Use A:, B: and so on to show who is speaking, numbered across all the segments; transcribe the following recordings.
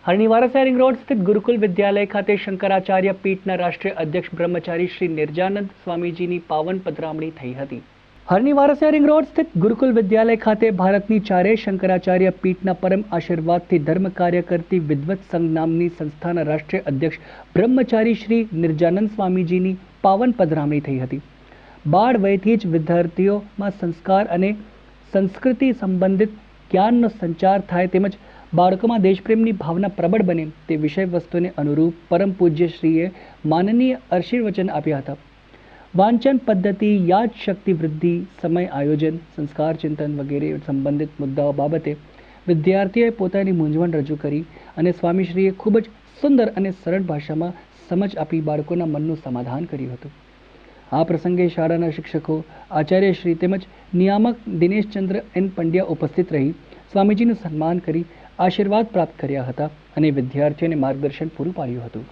A: હરણીવારા sharing road સ્થિત ગુરુકુલ વિદ્યાલય ખાતે શંકરાચાર્ય પીઠના રાષ્ટ્રીય અધ્યક્ષ બ્રહ્મચારી શ્રી નિર્જાનંદ સ્વામીજીની પાવન પધરામણી થઈ હતી। હરણીવારા શેરિંગ રોડ સ્થિત ગુરુકુલ વિદ્યાલય ખાતે ભારતની ચારેય શંકરાચાર્ય પીઠના પરમ આશીર્વાદથી ધર્મ કાર્ય કરતી વિદ્વત સંઘ નામની સંસ્થાના રાષ્ટ્રીય અધ્યક્ષ બ્રહ્મચારી શ્રી નિર્જાનંદ સ્વામીજીની પાવન પધરામણી થઈ હતી। બાળ વયથી જ વિદ્યાર્થીઓમાં સંસ્કાર અને સંસ્કૃતિ સંબંધિત જ્ઞાનનો સંચાર થાય તેમજ બાળકોમાં દેશપ્રેમની ભાવના પ્રબળ બને તે વિષય વસ્તુને અનુરૂપ પરમ પૂજ્ય શ્રીએ માનનીય આશીર્વચન આપ્યા હતા। વાંચન પદ્ધતિ, યાદ શક્તિ વૃદ્ધિ, સમય આયોજન, સંસ્કાર ચિંતન વગેરે સંબંધિત મુદ્દાઓ બાબતે વિદ્યાર્થીઓએ પોતાની મૂંઝવણ રજૂ કરી અને સ્વામીશ્રીએ ખૂબ જ સુંદર અને સરળ ભાષામાં સમજ આપી બાળકોના મનનું સમાધાન કર્યું હતું। આ પ્રસંગે શાળાના શિક્ષકો, આચાર્યશ્રી તેમજ નિયામક દિનેશચંદ્ર એન પંડ્યા ઉપસ્થિત રહી સ્વામીજીનું સન્માન કરી આશીર્વાદ પ્રાપ્ત કર્યા હતા અને વિદ્યાર્થીઓને માર્ગદર્શન પૂરું પાડ્યું હતું।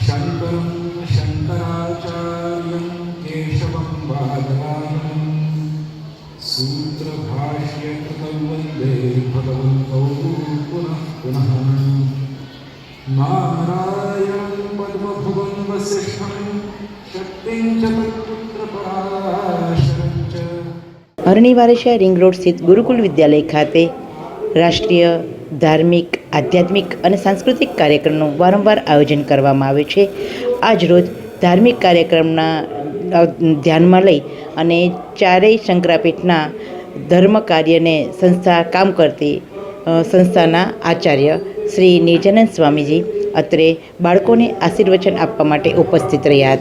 B: શંકરં શંકરાચાર્યં કેશવં બાદરાયણં સૂત્રભાષ્યકૃतं વંદે ભગવन्तौ પુનઃ પુનઃ નારાયણં પદ્મભુવં વસિષ્ઠં શક્તિં ચ તત્પુત્રપરાશરં ચ।
C: હરણીવારા રિંગ રોડ સ્થિત ગુરુકુલ વિદ્યાલય ખાતે રાષ્ટ્રીય ધાર્મિક, આધ્યાત્મિક અને સાંસ્કૃતિક કાર્યક્રમનું વારંવાર આયોજન કરવામાં આવે છે। આજ રોજ ધાર્મિક કાર્યક્રમના ધ્યાનમાં લઈ અને ચારેય શંકરાપીઠના ધર્મ કાર્યને સંસ્થા કામ કરતી સંસ્થાના આચાર્ય શ્રી નિર્જાનંદ સ્વામીજી અત્રે બાળકોને આશીર્વચન આપવા માટે ઉપસ્થિત રહ્યા હતા।